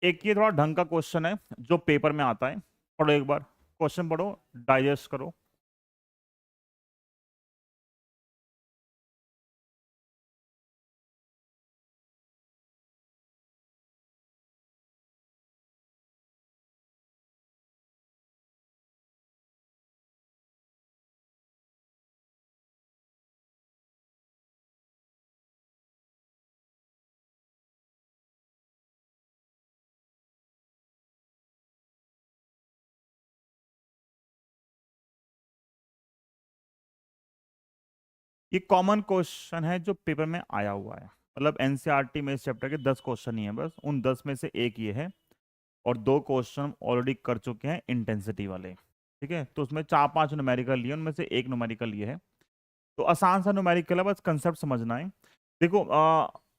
एक ये थोड़ा ढंग का क्वेश्चन है जो पेपर में आता है, पढ़ो एक बार, क्वेश्चन पढ़ो, डाइजेस्ट करो। ये कॉमन क्वेश्चन है जो पेपर में आया हुआ है, मतलब एनसीईआरटी में इस चैप्टर के 10 क्वेश्चन ही हैं, बस उन 10 में से एक ये है और दो क्वेश्चन ऑलरेडी कर चुके हैं इंटेंसिटी वाले। ठीक है, तो उसमें 4-5 न्यूमेरिकल लिए, उनमें से एक न्यूमेरिकल ये है, तो आसान सा न्यूमेरिकल है, बस कंसेप्ट समझना है। देखो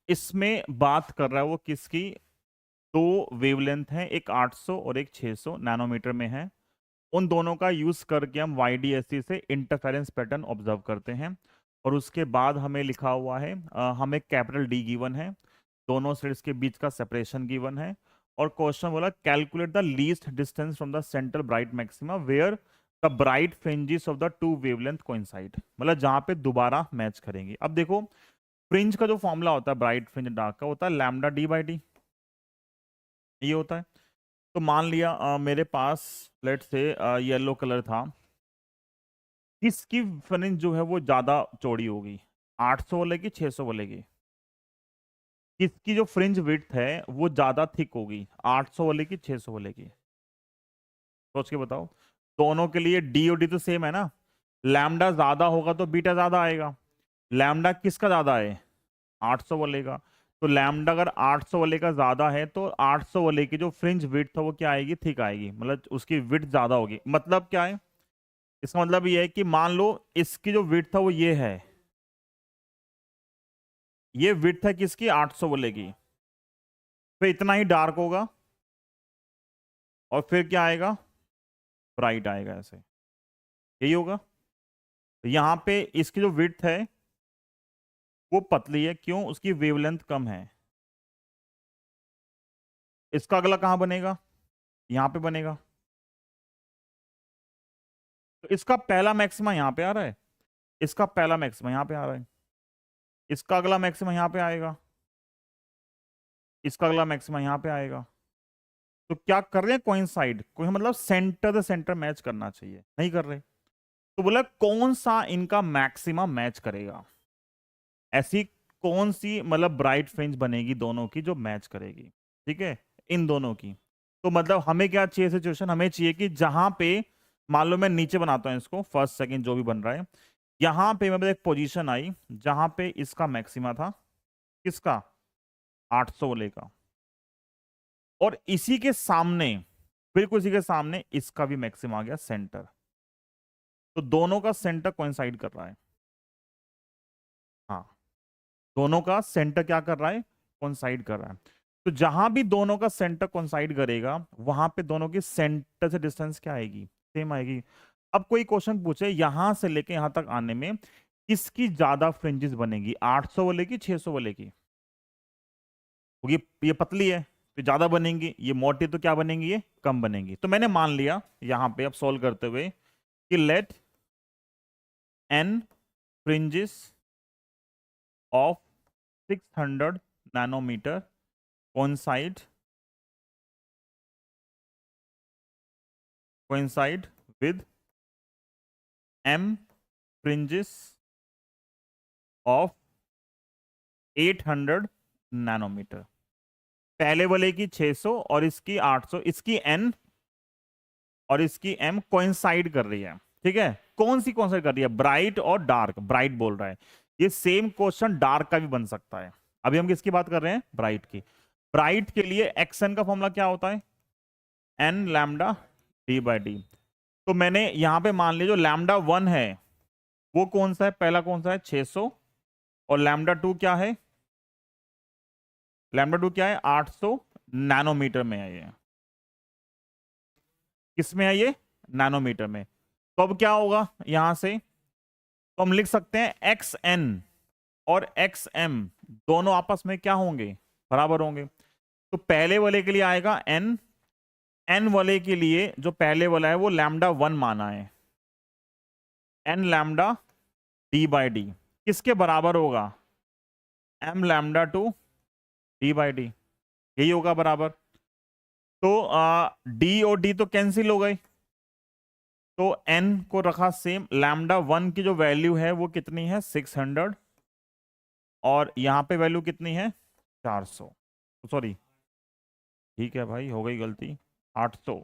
इसमें बात कर रहा है वो किसकी, दो वेवलेंथ है, एक 800 और एक 600 नैनोमीटर में है। उन दोनों का यूज करके हम YDSC से इंटरफेरेंस पैटर्न ऑब्जर्व करते हैं। और उसके बाद हमें लिखा हुआ है, हमें कैपिटल D गिवन है, दोनों सेट्स के बीच का सेपरेशन गिवन है, और क्वेश्चन बोला calculate the least distance from the central bright maxima where the bright fringes of the two wavelength coincide, मतलब जहां पे दोबारा मैच करेंगे। अब देखो फ्रिंज का जो फॉर्मूला होता है ब्राइट फ्रिंज डार्क का, होता है लैम्डा D/D, ये होता है। तो मान लिया मेरे पास लेट से येलो कलर था, किसकी फ्रिंज जो है वो ज्यादा चौड़ी होगी, 800 वाले की 600 वाले की? किसकी जो फ्रिंज विड्थ है वो ज्यादा थिक होगी, 800 वाले की 600 वाले की? सोच के बताओ। दोनों के लिए डी और डी तो सेम है ना, लैम्डा ज्यादा होगा तो बीटा ज्यादा आएगा। लैम्डा किसका ज्यादा है, 800 वाले का। तो लैम्डा अगर 800 वाले का ज्यादा है तो 800 वाले की जो फ्रिंज विड्थ है वो क्या आएगी, थिक आएगी, मतलब उसकी विड्थ ज्यादा होगी। मतलब क्या है, इसका मतलब ये है कि मान लो इसकी जो विड्थ है वो ये है, ये विड्थ है किसकी, 800 वाले की, फिर इतना ही डार्क होगा और फिर क्या आएगा, ब्राइट आएगा, ऐसे यही होगा। तो यहाँ पे इसकी जो विड्थ है वो पतली है, क्यों, उसकी वेवलेंथ कम है। इसका अगला कहाँ बनेगा, यहाँ पे बनेगा। तो इसका पहला मैक्सिमा यहाँ पे आ रहा है, इसका पहला मैक्सिमा यहाँ पे आ रहा है, इसका अगला मैक्सिमा यहाँ पे आएगा, इसका अगला मैक्सिमा यहाँ पे आएगा। तो क्या कर रहे हैं, कोइंसाइड, कोई मतलब सेंटर से सेंटर मैच करना चाहिए, नहीं कर रहे। तो बोला कौन सा इनका मैक्सिमा मैच करेगा, ऐसी कौन सी मतलब ब्राइट फ्रिंज बनेगी दोनों की जो मैच करेगी, ठीक है, इन दोनों की। तो मतलब हमें क्या चाहिए सिचुएशन, हमें चाहिए कि जहां पे, मान लो मैं नीचे बनाता हूं इसको, फर्स्ट सेकंड जो भी बन रहा है, यहां पे मेरे एक पोजीशन आई जहां पे इसका मैक्सिमा था, किसका, 800 वाले का, और इसी के सामने, बिल्कुल इसी के सामने इसका भी मैक्सिमा आ गया सेंटर। तो दोनों का सेंटर कोइंसाइड कर रहा है, हाँ, दोनों का सेंटर क्या कर रहा है, कोइंसाइड कर रहा है। तो जहां भी दोनों का सेंटर कोइंसाइड करेगा वहां पे दोनों की सेंटर से डिस्टेंस क्या आएगी, सेम आएगी। अब कोई क्वेश्चन पूछे यहां से लेके यहां तक आने में किसकी ज्यादा फ्रिंजेस बनेगी, 800 वाले की 600 वाले की? क्योंकि ये पतली है तो ज्यादा बनेंगी, ये मोटी तो क्या बनेंगी, ये कम बनेंगी। तो मैंने मान लिया यहां पे अब सॉल्व करते हुए कि let n fringes of 600 nanometre coincide with m fringes of 800 nanometre. पहले वाले की 600 और इसकी 800, इसकी n और इसकी m कोइंसाइड कर रही है, ठीक है। कौन सी कोइंसाइड कर रही है, ब्राइट और डार्क, ब्राइट बोल रहा है। ये सेम क्वेश्चन डार्क का भी बन सकता है। अभी हम किसकी बात कर रहे हैं, ब्राइट की। ब्राइट के लिए xn का फॉर्मूला क्या होता है, n लैम्डा D/D। तो मैंने यहां पे मान लिया जो लैम्डा 1 है वो कौन सा है, पहला कौन सा है, 600, और लैम्डा 2 क्या है, लैम्डा 2 क्या है, 800 नैनोमीटर में है ये, किस में है ये, नैनोमीटर में। तो अब क्या होगा यहां से, तो हम लिख सकते हैं एक्स एन और एक्स एम दोनों आपस में क्या होंगे, बराबर होंगे। तो पहले वाले के लिए आएगा n, n वाले के लिए जो पहले वाला है वो लैम्डा 1 माना है, n lambda d by D किसके बराबर होगा, m lambda two d by D, यही होगा बराबर। तो d और d तो कैंसिल हो गए, तो n को रखा सेम, लैम्डा 1 की जो वैल्यू है वो कितनी है 600, और यहां पे वैल्यू कितनी है 400, सॉरी ठीक है भाई हो गई गलती 800।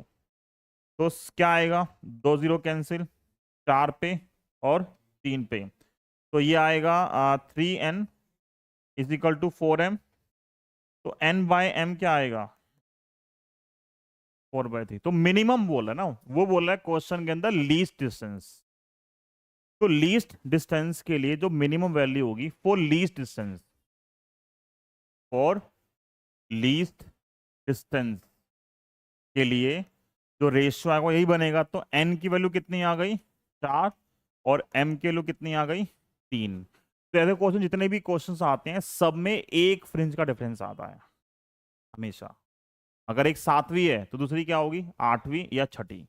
तो क्या आएगा, 2 0 कैंसिल, 4 पे और 3 पे, तो ये आएगा 3n is equal to 4m, तो n बाय m क्या आएगा 4/3। तो मिनिमम बोला ना, वो बोला है क्वेश्चन के अंदर लीस्ट डिस्टेंस, तो लीस्ट डिस्टेंस के लिए जो मिनिमम वैल्यू होगी for least distance, for least distance के लिए जो रेशियो आएगा यही बनेगा। तो n की वैल्यू कितनी आ गई 4 और m की वैल्यू कितनी आ गई 3। तो ऐसे क्वेश्चन जितने भी क्वेश्चंस आते हैं सब में एक फ्रिंज का डिफरेंस आता है हमेशा, अगर एक 7वीं है तो दूसरी क्या होगी 8वीं या 6ठी।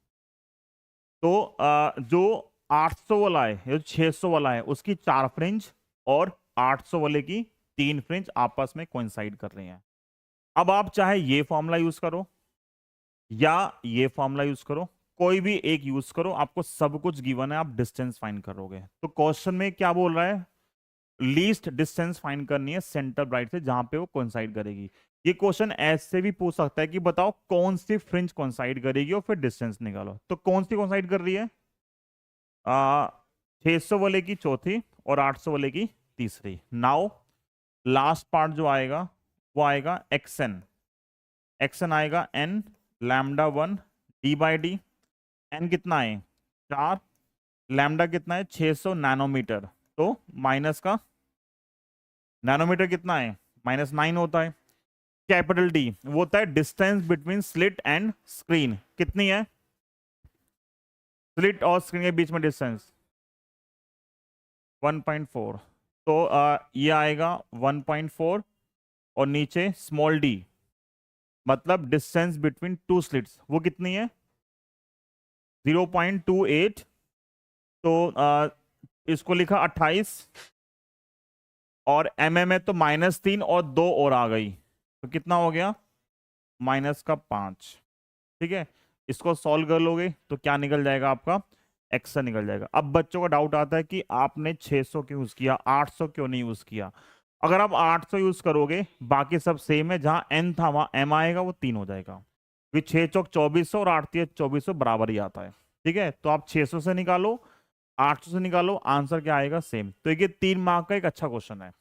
तो जो 800 वाला है जो 600 वाला है उसकी 4 फ्रिंज और 800 वाले की 3 फ्रिंज आपस में कोइंसाइड कर रही हैं। अब आप चाहे ये फॉर्मूला यूज करो या ये फॉर्मूला यूज करो, कोई भी एक यूज करो, आपको सब कुछ गिवन है, आप डिस्टेंस फाइंड करोगे। तो क्वेश्चन में क्या बोल रहा है, लीस्ट डिस्टेंस फाइंड करनी है सेंटर ब्राइट से जहां पे वो कोइंसाइड करेगी। ये क्वेश्चन ऐसे भी पूछ सकता है कि बताओ कौन सी फ्रिंज कोइंसाइड करेगी और फिर डिस्टेंस निकालो। तो कौन सी कोइंसाइड कर रही है 600 वाले की चौथी और 800 वाले की तीसरी। नाउ लास्ट पार्ट जो आएगा वो आएगा एक्सन, एक्सन आएगा n lambda 1 d by D, n कितना है 4, लैम्डा कितना है 600 नैनोमीटर, तो माइनस का नैनोमीटर कितना है -9 होता है। कैपिटल D वो होता है distance between slit and screen, कितनी है स्लिट और स्क्रीन के बीच में डिस्टेंस 1.4, तो ये आएगा 1.4 और नीचे स्मॉल d मतलब डिस्टेंस बिटवीन टू स्लिट्स वो कितनी है 0.28, तो इसको लिखा 28 और mm है तो -3 और 2 और आ गई, तो कितना हो गया -5। ठीक है, इसको सॉल्व कर लोगे तो क्या निकल जाएगा आपका एक्शन निकल जाएगा। अब बच्चों का डाउट आता है कि आपने 600 क्यों यूज किया 800 क्यों नहीं यूज किया। अगर आप 800 यूज करोगे बाकी सब सेम है, जहां n था वहां m आएगा वो 3 हो जाएगा, 6 चौक 2400 और 8 3 2400 बराबर ही आता है। ठीक है, तो आप 600 से निकालो 800 से निकालो, आंसर क्या आएगा सेम। तो ये 3 मार्क का एक अच्छा क्वेश्चन है।